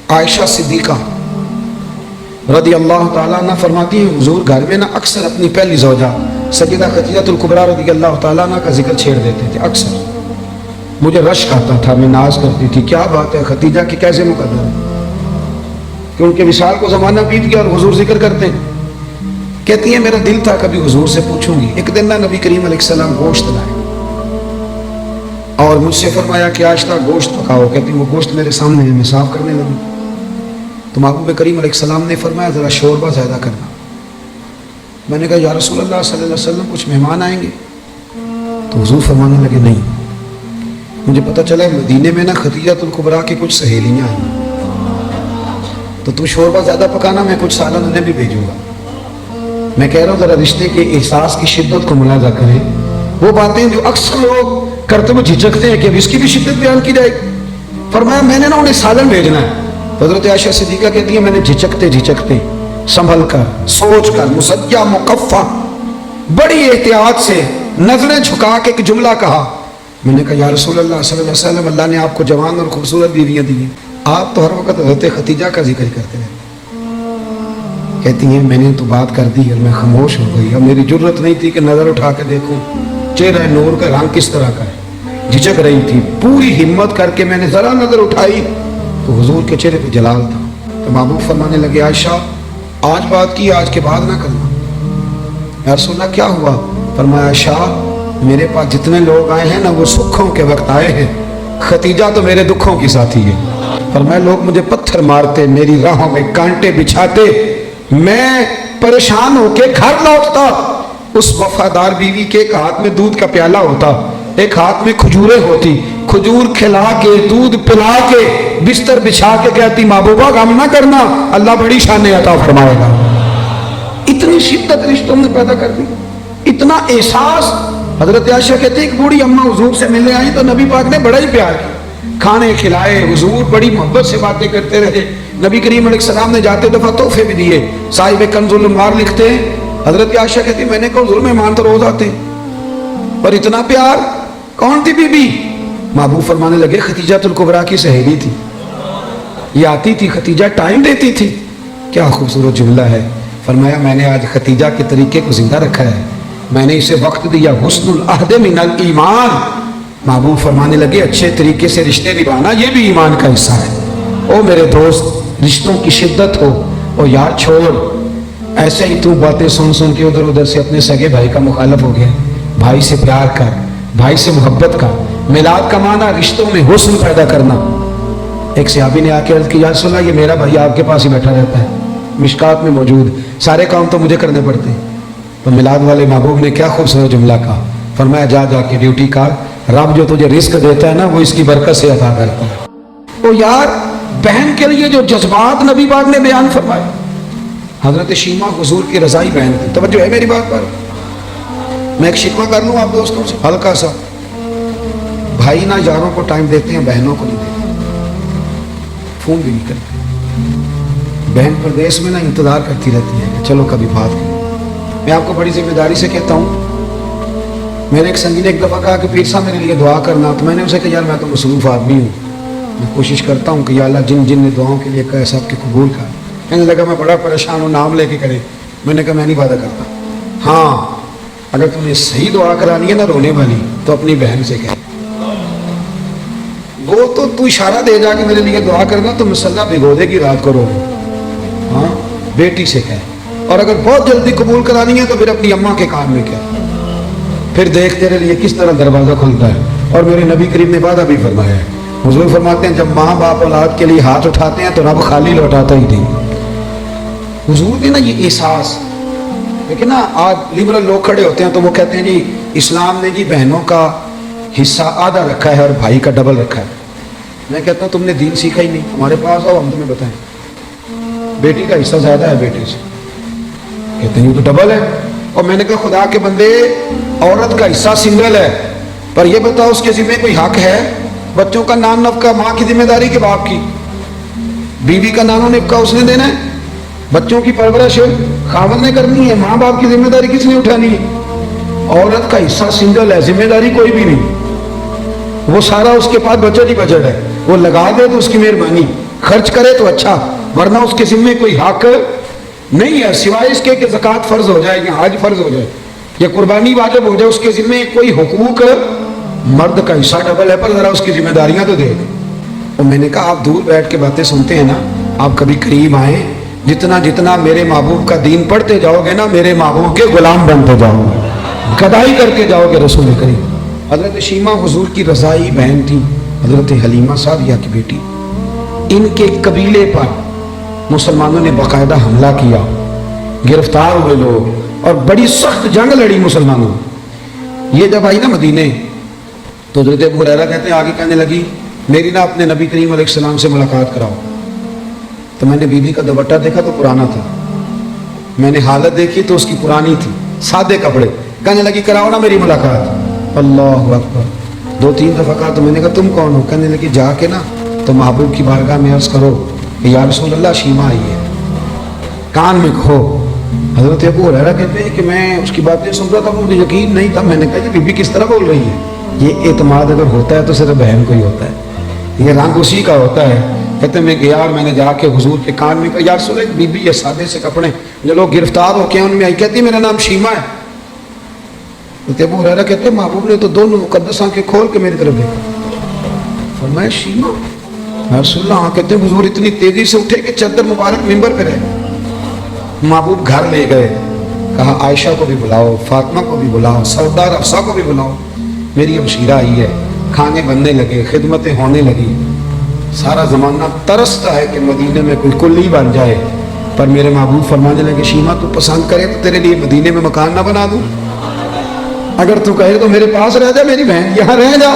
عائشہ صدیقہ رضی اللہ تعالیٰ عنہ فرماتی ہیں حضور گھر میں نا اکثر اپنی پہلی زوجہ سیدہ خدیجہ الکبریٰ رضی اللہ تعالیٰ عنہ کا ذکر چھیڑ دیتے تھے اکثر. مجھے رشک آتا تھا, میں ناز کرتی تھی کیا بات ہے خدیجہ کی کیسے مقدر ہے کہ ان کے وصال کو زمانہ بیت گیا اور حضور ذکر کرتے ہیں. کہتی ہیں میرا دل تھا کبھی حضور سے پوچھوں گی. ایک دن نا نبی کریم علیہ السلام گوشت لائے اور مجھ سے فرمایا کہ آج تک گوشت پکاؤ. کہتی وہ گوشت میرے سامنے ہے, میں صاف کرنے لگی تو محبوب کریم علیہ السلام نے فرمایا ذرا شوربہ زیادہ کرنا. میں نے کہا یا رسول اللہ صلی اللہ علیہ وسلم کچھ مہمان آئیں گے؟ تو حضور فرمانے لگے نہیں, مجھے پتہ چلا مدینے میں نا خدیجہ الکبریٰ کی کچھ سہیلیاں آئیں تو تم شوربہ زیادہ پکانا, میں کچھ سالن انہیں بھی بھیجوں گا. میں کہہ رہا ہوں ذرا رشتے کے احساس کی شدت کو ملاحظہ کریں. وہ باتیں جو اکثر لوگ کرتے ہوئے جھجکتے ہیں کہ اب اس کی بھی شدت بیان کی جائے. فرمایا میں نے نا انہیں سالن بھیجنا ہے. حضرت عائشہ صدیقہ کہتی ہے میں نے جھجکتے سنبھل کر سوچ کر مسجع مقفع بڑی احتیاط سے نظریں جھکا کے ایک جملہ کہا. میں نے کہا یا رسول اللہ صلی اللہ علیہ وسلم اللہ نے آپ کو جوان اور خوبصورت بیویاں دی ہیں, آپ تو ہر وقت حضرت خدیجہ کا ذکر کرتے ہیں. کہتی ہیں میں نے تو بات کر دی اور میں خاموش ہو گئی. اب میری جرت نہیں تھی کہ نظر اٹھا کے دیکھوں چہرہ نور کا رنگ کس طرح کا ہے. جھجک رہی تھی. پوری ہمت کر کے میں نے ذرا نظر اٹھائی تو حضور کے چہرے پہ جلال تھا. تو محبوب فرمانے لگے عائشہ آج بات کی, آج کے بعد نہ کرنا. یا رسول اللہ کیا ہوا؟ فرمایا عائشہ میرے پاس جتنے لوگ آئے ہیں نا وہ سکھوں کے وقت آئے ہیں, خدیجہ تو میرے دکھوں کی ساتھی ہے. فرمایا لوگ مجھے پتھر مارتے, میری راہوں میں کانٹے بچھاتے, میں پریشان ہو کے گھر لوٹتا. اس وفادار بیوی کے ایک ہاتھ میں دودھ کا پیالہ ہوتا, ایک ہاتھ میں کھجوریں ہوتی, کھجور کھلا کے دودھ پلا کے بستر بچھا کے کہتی محبوبہ غم نہ کرنا اللہ بڑی شان عطا فرمائے گا. اتنی شدت رشتوں نے پیدا کر دی, اتنا احساس. حضرت عائشہ کہتے ایک بوڑھی اماں حضور سے ملنے آئی تو نبی پاک نے بڑا ہی پیار کیا, کھانے کھلائے, حضور بڑی محبت سے باتیں کرتے رہے. نبی کریم علیہ السلام نے جاتے دفعہ تحفے بھی دیے. صاحب کنز الانوار لکھتے ہیں حضرت عائشہ کہتی میں نے کہا حضور مہمان تو روز آتے پر اتنا پیار. کون تھی بی بی؟ محبوب فرمانے لگے خدیجہ الکبریٰ کی سہیلی تھی, یہ آتی تھی خدیجہ ٹائم دیتی تھی. کیا خوبصورت جملہ ہے. فرمایا میں نے آج خدیجہ کے طریقے کو زندہ رکھا ہے, میں نے اسے وقت دیا. حسن العہد من الایمان. محبوب فرمانے لگے اچھے طریقے سے رشتے نبھانا یہ بھی ایمان کا حصہ ہے. او میرے دوست رشتوں کی شدت ہو او یار چھوڑ, ایسے ہی تو باتیں سن کے ادھر ادھر سے اپنے سگے بھائی کا مخالف ہو گیا. بھائی سے پیار کر, بھائی سے محبت کر. میلاد کا معنی رشتوں میں حسن پیدا کرنا. ایک صحابی نے آ کے عرض کی یا رسول اللہ یہ میرا بھائی آپ کے پاس ہی بیٹھا رہتا ہے, مشکات میں موجود, سارے کام تو مجھے کرنے پڑتے ہیں. تو میلاد والے محبوب نے کیا خوبصورت جملہ کہا. فرمایا جا کے ڈیوٹی کر, رب جو تجھے رزق دیتا ہے نا وہ اس کی برکت سے عطا کرتا ہے. تو یار بہن کے لیے جو جذبات نبی پاک نے بیان فرمائے. حضرت شیمہ حضور کی رضائی بہن تھی. توجہ ہے میری بات پر؟ میں ایک شکوہ کر لوں آپ دوستوں سے ہلکا سا. بھائی نہ یاروں کو ٹائم دیتے ہیں, بہنوں کو نہیں دیتے, فون بھی نہیں کرتے. بہن پردیس میں نا انتظار کرتی رہتی ہے کہ چلو کبھی بات کریں. میں آپ کو بڑی ذمہ داری سے کہتا ہوں, میرے ایک سنگی نے ایک دفعہ کہا کہ پیر صاحب میرے لیے دعا کرنا. تو میں نے اسے کہا یار میں تو مصروف آدمی ہوں, میں کوشش کرتا ہوں کہ یا اللہ جن نے دعاؤں کے لیے کہا سب کے قبول کر. کہنے لگا میں بڑا پریشان ہوں, نام لے کے کرے. میں نے کہا میں نہیں وعدہ کرتا. ہاں اگر تم نے صحیح دعا کرانی ہے نا رونے والی تو اپنی بہن سے کہے. وہ تو اشارہ دے جا کے میرے لیے دعا کرنا تو مسلح بھگو دے گی رات کو رو. ہاں بیٹی سے کہے. اور اگر بہت جلدی قبول کرانی ہے تو پھر اپنی اماں کے کان میں کہے. پھر دیکھ تیرے لیے کس طرح دروازہ کھلتا ہے. اور میرے نبی کریم نے وعدہ بھی فرمایا ہے. حضور فرماتے ہیں جب ماں باپ اولاد کے لیے ہاتھ اٹھاتے ہیں تو رب خالی لوٹاتا ہی نہیں. حضور نے نا یہ احساس. لیکن نا آج لبرل لوگ کھڑے ہوتے ہیں تو وہ کہتے ہیں جی اسلام نے جی بہنوں کا حصہ آدھا رکھا ہے اور بھائی کا ڈبل رکھا ہے. میں کہتا ہوں تم نے دین سیکھا ہی نہیں. ہمارے پاس آؤ ہم تمہیں بتائیں. بیٹی کا حصہ زیادہ ہے بیٹے سے. کہتے ہیں یہ تو ڈبل ہے. اور میں نے کہا خدا کے بندے عورت کا حصہ سنگل ہے, پر یہ بتاؤ اس کے ذمہ کوئی حق ہے؟ بچوں کا نان نفقہ ماں کی ذمہ داری کہ باپ کی؟ بیوی کا نان و نفقہ اس نے دینا ہے, بچوں کی پرورش خاوند نے کرنی ہے, ماں باپ کی ذمہ داری کس نے اٹھانی ہے؟ عورت کا حصہ سنگل ہے, ذمہ داری کوئی بھی نہیں. وہ سارا اس کے پاس بجٹ ہی بجٹ ہے, وہ لگا دے تو اس کی مہربانی. خرچ کرے تو اچھا، ورنہ اس کے ذمے کوئی حق نہیں ہے سوائے اس کے کہ زکوٰۃ فرض ہو جائے یا حج فرض ہو جائے یا قربانی واجب ہو جائے، اس کے ذمے کوئی حقوق، مرد کا حصہ ڈبل ہے پر ذرا اس کی ذمہ داریاں تو دے۔ اور میں نے کہا آپ دور بیٹھ کے باتیں سنتے ہیں نا، آپ کبھی قریب آئیں، جتنا جتنا میرے محبوب کا دین پڑھتے جاؤ گے نا، میرے محبوب کے غلام بنتے جاؤ گے، گدائی کرتے جاؤ گے رسول کریم۔ حضرت شیمہ حضور کی رضائی بہن تھی، حضرت حلیمہ سعدیہ کی بیٹی۔ ان کے قبیلے پر مسلمانوں نے باقاعدہ حملہ کیا، گرفتار ہوئے لوگ اور بڑی سخت جنگ لڑی مسلمانوں۔ یہ جب آئی نا مدینے تو حضرت ابو ہریرہ کہتے ہیں آگے کہنے لگی میری نا اپنے نبی کریم علیہ السلام سے ملاقات کراؤ۔ تو میں نے بی بی کا دوپٹہ دیکھا تو پرانا تھا، میں نے حالت دیکھی تو اس کی پرانی تھی، سادے کپڑے۔ کہنے لگی کراؤ نا میری ملاقات۔ اللہ اکبر، 2-3 دفعہ کہا تو میں نے کہا تم کون ہو؟ کہنے لگی جا کے نا تو محبوب کی بارگاہ میں عرض کرو کہ یا رسول اللہ شیمہ آئی ہے، کان میں کہو۔ حضرت ابو ہریرہ کہتے ہیں کہ میں اس کی باتیں سن رہا تھا، مجھے یقین نہیں تھا، میں نے کہا یہ بی بی کس طرح بول رہی ہے؟ یہ اعتماد اگر ہوتا ہے تو صرف بہن کو ہی ہوتا ہے، یہ رنگ اسی کا ہوتا ہے۔ کہتے ہیں میں گیا اور میں نے جا کے حضور کے کان میں کہا یا رسول اللہ، بی بی یہ سادے سے کپڑے جو لوگ گرفتار ہو کے ان میں آئی، کہتی میرا نام شیمہ ہے۔ ابو ہریرہ کہتے ہیں محبوب نے تو دونوں مقدس آنکھیں کھول کے میری طرف دیکھا، فرمایا شیمہ؟ یا رسول اللہ، ہاں۔ کہتے ہیں حضور اتنی تیزی سے اٹھے کہ چادر مبارک ممبر پہ رہے۔ محبوب گھر لے گئے، کہا عائشہ کو بھی بلاؤ، فاطمہ کو بھی بلاؤ، سردار افسا کو بھی بلاؤ، میری ہمشیرہ آئی ہے۔ کھانے بننے لگے، خدمتیں ہونے لگی۔ سارا زمانہ ترستا ہے کہ مدینے میں کوئی کلی بن جائے، پر میرے محبوب فرمانے لگے شیمہ تو پسند کرے تو تیرے لیے مدینے میں مکان نہ بنا دوں، اگر تو کہے تو میرے پاس رہ جا میری بہن، یہاں رہ جا۔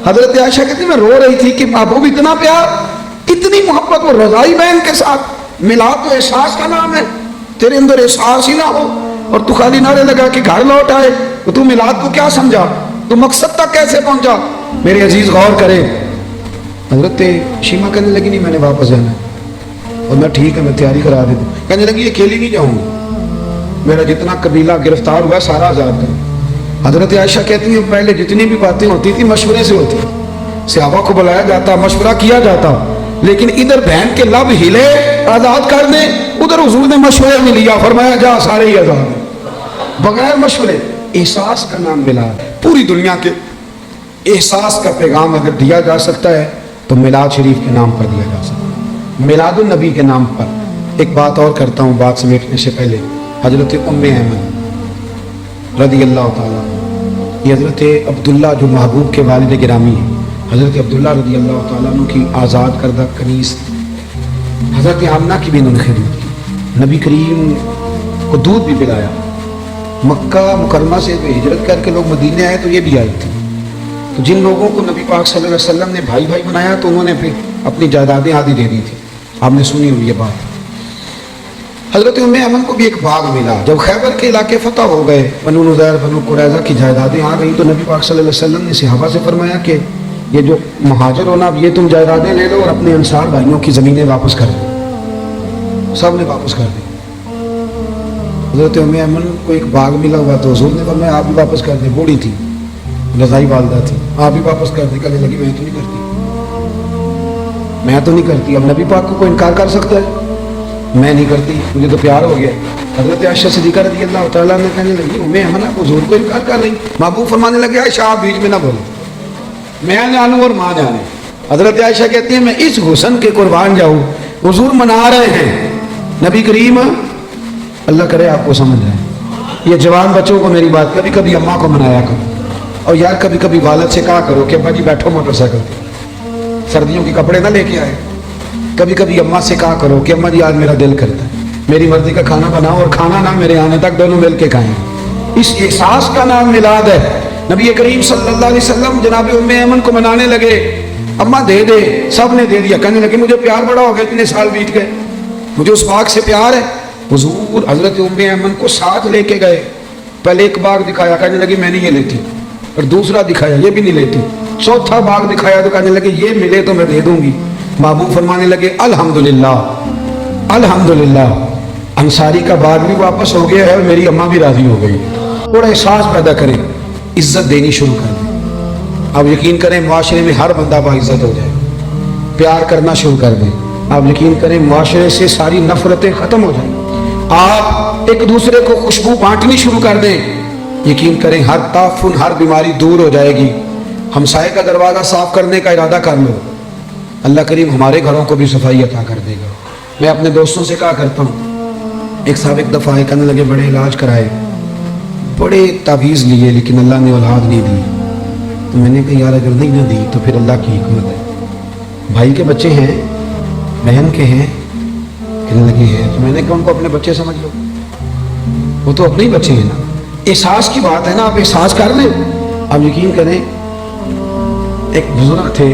حضرت عائشہ کہتی میں رو رہی تھی کہ محبوب اتنا پیار، اتنی محبت، وہ رضائی بہن کے ساتھ۔ میلاد تو احساس کا نام ہے، تیرے اندر احساس ہی نہ ہو اور تو خالی نعرے لگا کہ گھر لوٹ آئے، تو میلاد کو کیا سمجھا؟ تو مقصد تک کیسے پہنچا؟ میرے عزیز غور کرے۔ حضرت شیمہ کہنے لگی نہیں میں نے واپس جانا ہے، اور میں ٹھیک ہے میں تیاری کرا دیتی ہوں۔ کہنے لگی یہ کھیلی نہیں جاؤں گی، میرا جتنا قبیلہ گرفتار ہوا سارا آزاد کروں۔ حضرت عائشہ کہتی ہیں پہلے جتنی بھی باتیں ہوتی تھی مشورے سے ہوتی، صحابہ کو بلایا جاتا، مشورہ کیا جاتا، لیکن ادھر بہن کے لب ہلے آزاد کر دیں، ادھر حضور نے مشورہ نہیں لیا، فرمایا جا سارے ہی آزاد ہیں بغیر مشورے۔ احساس کا نام میلاد، پوری دنیا کے احساس کا پیغام اگر دیا جا سکتا ہے تو میلاد شریف کے نام پر دیا جا سکتا ہے، میلاد النبی کے نام پر۔ ایک بات اور کرتا ہوں بات سمیٹنے سے پہلے، حضرت ام ایمن رضی اللہ تعالیٰ، یہ حضرت عبداللہ جو محبوب کے والد گرامی ہیں، حضرت عبداللہ رضی اللہ تعالیٰ عنہ کی آزاد کردہ کنیز، حضرت آمنہ کی بھی انہوں نے خدمت کی، نبی کریم کو دودھ بھی پلایا۔ مکہ مکرمہ سے ہجرت کر کے لوگ مدینے آئے تو یہ بھی آئی تھی، تو جن لوگوں کو نبی پاک صلی اللہ علیہ وسلم نے بھائی بھائی بنایا تو انہوں نے پھر اپنی جائیدادیں آدھی دے دی تھی، آپ نے سنی ہوئی یہ بات۔ حضرت ام ایمن کو بھی ایک باغ ملا، جب خیبر کے علاقے فتح ہو گئے، بنو نضیر بنو قریظہ کی جائیدادیں آ گئی، تو نبی پاک صلی اللہ علیہ وسلم نے صحابہ سے فرمایا کہ یہ جو مہاجر ہونا اب یہ تم جائیدادیں لے لو اور اپنے انصار بھائیوں کی زمینیں واپس کر دو۔ سب نے واپس کر دی۔ حضرت ام ایمن کو ایک باغ ملا ہوا تو حضور نے فرمایا آپ بھی واپس کر دیں، بوڑھی تھی، رضائی والدہ تھی، آپ بھی واپس کر دیں۔ کہنے لگی میں تو نہیں کرتی، میں تو نہیں کرتی۔ اب نبی پاک کو کوئی انکار کر سکتا ہے؟ میں نہیں کرتی، مجھے تو پیار ہو گیا۔ حضرت عائشہ صدیقہ رضی اللہ تعالیٰ نے کہنے لگی ام ایمن آپ حضور کو انکار کر رہی؟ محبوب فرمانے لگے عائشہ آپ بیچ میں نہ بولو، میں جانوں اور ماں جانے۔ حضرت عائشہ کہتی ہیں میں اس حسن کے قربان جاؤں، حضور منا رہے ہیں نبی کریم، اللہ کرے آپ کو سمجھ آئے۔ یہ جوان بچوں کو میری بات، کبھی کبھی اماں کو منایا کرو، اور یار کبھی کبھی والد سے کہا کرو کہ ابا جی بیٹھو موٹر سائیکل پہ، سردیوں کے کپڑے نہ لے کے آئے۔ کبھی کبھی اماں سے کہا کرو کہ اماں جی آج میرا دل کرتا ہے میری مرضی کا کھانا بناؤ اور کھانا نہ میرے آنے تک دونوں مل کے کھائیں۔ اس احساس کا نام میلاد ہے۔ نبی کریم صلی اللہ علیہ وسلم جناب ام ایمن کو منانے لگے، اماں دے دے، سب نے دے دیا۔ کہنے لگے مجھے پیار بڑا ہو گیا، اتنے سال بیت گئے، مجھے اس باغ سے پیار ہے۔ حضور حضرت ام ایمن کو ساتھ لے کے گئے، پہلے ایک باغ دکھایا، کہنے لگی میں نہیں یہ لیتی، اور دوسرا دکھایا یہ بھی نہیں لیتی، چوتھا باغ دکھایا تو کہنے لگے یہ ملے تو میں دے دوں گی۔ محبوب فرمانے لگے الحمدللہ الحمدللہ، انصاری کا باغ بھی واپس ہو گیا ہے اور میری اماں بھی راضی ہو گئی۔ تھوڑا احساس پیدا کریں، عزت دینی شروع کر دیں۔ اب یقین کریں معاشرے میں ہر بندہ باعزت ہو جائے، پیار کرنا شروع کر دیں، آپ یقین کریں معاشرے سے ساری نفرتیں ختم ہو جائیں. آپ ایک دوسرے کو خوشبو بانٹنی شروع کر دیں, یقین کریں ہر تعفن, ہر بیماری دور ہو جائے گی. ہمسائے کا دروازہ صاف کرنے کا ارادہ کر لو, اللہ کریم ہمارے گھروں کو بھی صفائی عطا کر دے گا. میں اپنے دوستوں سے کہا کرتا ہوں, ایک صاحب ایک دفعہ کہنے لگے بڑے علاج کرائے, بڑے تعویذ لیے, لیکن اللہ نے اولاد نہیں دی. تو میں نے کہا یار اگر نہیں نہ دی تو پھر اللہ کی حکمت ہے. بھائی کے بچے ہیں, بہن کے ہیں, کہنے لگے ہیں. تو میں نے کہا ان کو اپنے بچے سمجھ لو, وہ تو اپنے ہی بچے ہیں نا. احساس کی بات ہے نا, آپ احساس کر لیں. آپ یقین کریں ایک بزرگ تھے,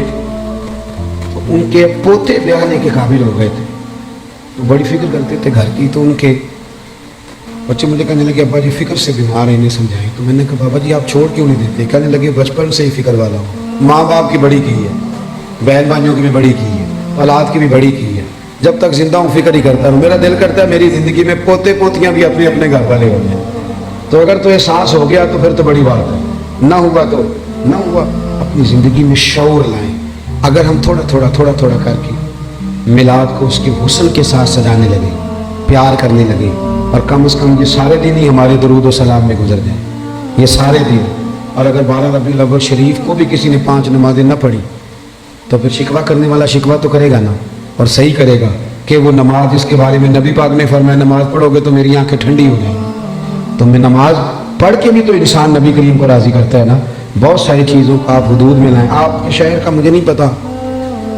ان کے پوتے بیانے کے قابل ہو گئے تھے, تو بڑی فکر کرتے تھے گھر کی. تو ان کے بچے مجھے کہنے لگے ابا جی فکر سے بیمار ہیں, انہیں سمجھائیں. تو میں نے کہا بابا جی آپ چھوڑ کیوں نہیں دیتے؟ کہنے لگے بچپن سے ہی فکر والا ہوں, ماں باپ کی بڑی کی ہے, بہن بھائیوں کی بھی بڑی کی ہے, اولاد کی بھی بڑی کی ہے. جب تک زندہ ہوں فکر ہی کرتا ہوں. میرا دل کرتا ہے میری زندگی میں پوتے پوتیاں بھی اپنے اپنے گھر والے ہو جائیں. تو اگر تو احساس ہو گیا تو پھر تو بڑی بات ہے, نہ ہوا تو نہ ہوا. اپنی زندگی میں شعور لائیں. اگر ہم تھوڑا تھوڑا کر کے میلاد کو اس کے حسن کے ساتھ سجانے لگے, پیار کرنے لگے, اور کم از کم یہ سارے دن ہی ہمارے درود و سلام میں گزر جائیں, یہ سارے دن. اور اگر 12 ربیع الاول شریف کو بھی کسی نے 5 نمازیں نہ پڑھی تو پھر شکوہ کرنے والا شکوہ تو کرے گا نا, اور صحیح کرے گا کہ وہ نماز جس کے بارے میں نبی پاک نے فرمایا نماز پڑھو گے تو میری آنکھیں ٹھنڈی ہو جائیں گی. تو میں نماز پڑھ کے بھی تو انسان نبی کریم کو راضی کرتا ہے نا. بہت ساری چیزوں کو آپ حدود میں لائیں. آپ کے شہر کا مجھے نہیں پتا,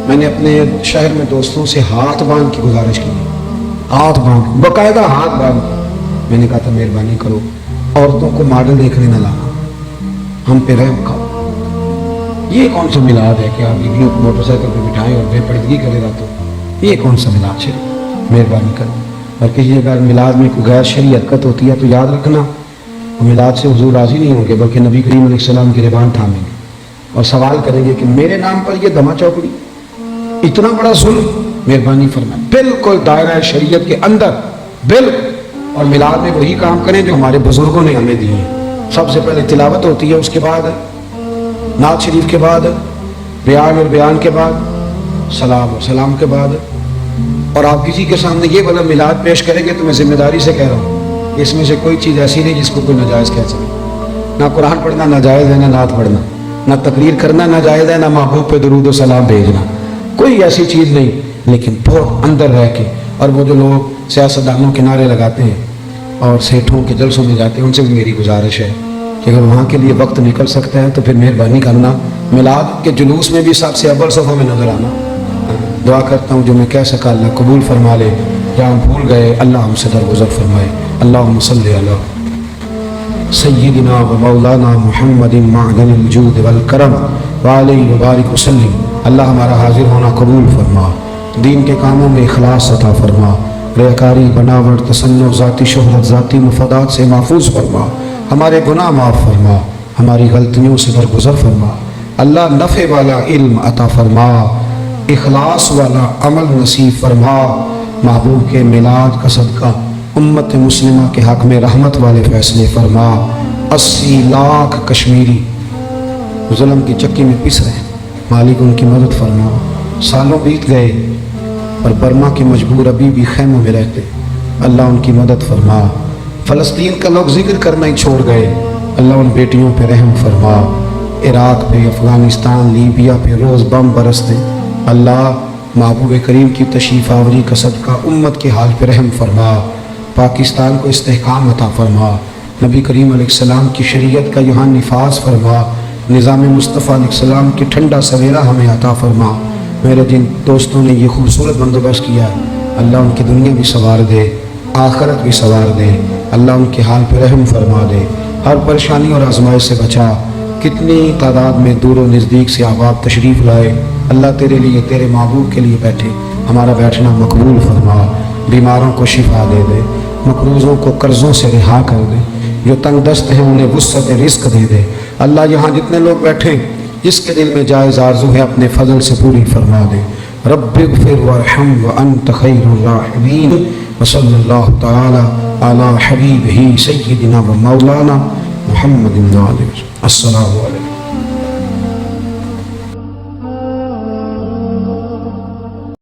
میں نے اپنے شہر میں دوستوں سے ہاتھ باندھ کی گزارش کی, ہاتھ باندھ, باقاعدہ ہاتھ باندھ. میں نے کہا تھا مہربانی کرو عورتوں کو ماڈل دیکھنے نہ لانا, ہم پہ رحم کھاؤ. یہ کون سا میلاد ہے کہ آپ بیویوں کو موٹر سائیکل پہ بٹھائیں اور بے پردگی کرے راتوں؟ یہ کون سا میلاد ہے؟ مہربانی کرو. اور کسی اگر میلاد میں کوئی غیر شرعی حرکت ہوتی ہے تو یاد رکھنا میلاد سے حضور راضی نہیں ہوں گے, بلکہ نبی کریم علیہ السلام کی زبان تھامیں گے اور سوال کریں گے کہ میرے نام پر یہ دما چوکڑی, اتنا بڑا ظلم. مہربانی فرمائیں بالکل دائرہ شریعت کے اندر بالکل. اور میلاد میں وہی کام کریں جو ہمارے بزرگوں نے ہمیں دیے ہیں. سب سے پہلے تلاوت ہوتی ہے, اس کے بعد نعت شریف کے بعد بیان اور بیان کے بعد سلام اور سلام کے بعد. اور آپ کسی کے سامنے یہ والا میلاد پیش کریں گے تو میں ذمہ داری سے کہہ رہا ہوں اس میں سے کوئی چیز ایسی نہیں جس کو کوئی ناجائز کہہ سکے. نہ قرآن پڑھنا ناجائز ہے, نہ نعت پڑھنا, نہ تقریر کرنا ناجائز ہے, نہ محبوب پہ درود و سلام بھیجنا, کوئی ایسی چیز نہیں. لیکن بہت اندر رہ کے, اور وہ جو لوگ سیاستدانوں کے نعرے لگاتے ہیں اور سیٹھوں کے جلسوں میں جاتے ہیں ان سے بھی میری گزارش ہے کہ اگر وہاں کے لیے وقت نکل سکتا ہے تو پھر مہربانی کرنا میلاد کے جلوس میں بھی سب سے اول صفحہ میں نظر آنا. دعا کرتا ہوں جو میں کہہ سکا اللہ قبول فرما لے, جہاں بھول گئے اللہ ہم سے درگزر فرمائے. اللہم صلی علی سیدنا و مولانا محمد معدن الجود والکرم وعلیہ وبارک وسلم. اللہ ہمارا حاضر ہونا قبول فرما, دین کے کاموں میں اخلاص عطا فرما, ریاکاری, بناوٹ, تصنع, ذاتی شہرت, ذاتی مفادات سے محفوظ فرما, ہمارے گناہ معاف فرما, ہماری غلطیوں سے درگزر فرما. اللہ نفع والا علم عطا فرما, اخلاص والا عمل نصیب فرما. محبوب کے میلاد کا صدقہ امت مسلمہ کے حق میں رحمت والے فیصلے فرما. 80 لاکھ کشمیری ظلم کی چکی میں پس رہے ہیں, مالک ان کی مدد فرما. سالوں بیت گئے اور برما کے مجبور ابھی بھی خیموں میں رہتے, اللہ ان کی مدد فرما. فلسطین کا لوگ ذکر کرنا ہی چھوڑ گئے, اللہ ان بیٹیوں پہ رحم فرما. عراق پہ, افغانستان, لیبیا پہ روز بم برستے, اللہ محبوب کریم کی تشریف آوری کا صدقہ امت کے حال پہ رحم فرما. پاکستان کو استحکام عطا فرما. نبی کریم علیہ السلام کی شریعت کا یہاں نفاذ فرما. نظام مصطفیٰ علیہ السلام کی ٹھنڈا سویرا ہمیں عطا فرما. میرے جن دوستوں نے یہ خوبصورت بندوبست کیا اللہ ان کی دنیا بھی سنوار دے, آخرت بھی سنوار دے. اللہ ان کے حال پہ رحم فرما دے, ہر پریشانی اور آزمائش سے بچا. کتنی تعداد میں دور و نزدیک سے احباب تشریف لائے, اللہ تیرے لیے, تیرے محبوب کے لیے بیٹھے, ہمارا بیٹھنا مقبول فرما. بیماروں کو شفا دے دے, مقروضوں کو قرضوں سے رہا کر دے, جو تنگ دست ہیں انہیں وسعت رزق دے دے. اللہ یہاں جتنے لوگ بیٹھے جس کے دل میں جائز آرزو ہے اپنے فضل سے پوری فرما دے. رب اغفر وارحم وانت خیر الراحمین. وصلی اللہ تعالی علی حبیبہ سیدنا و مولانا محمد. السلام علیکم.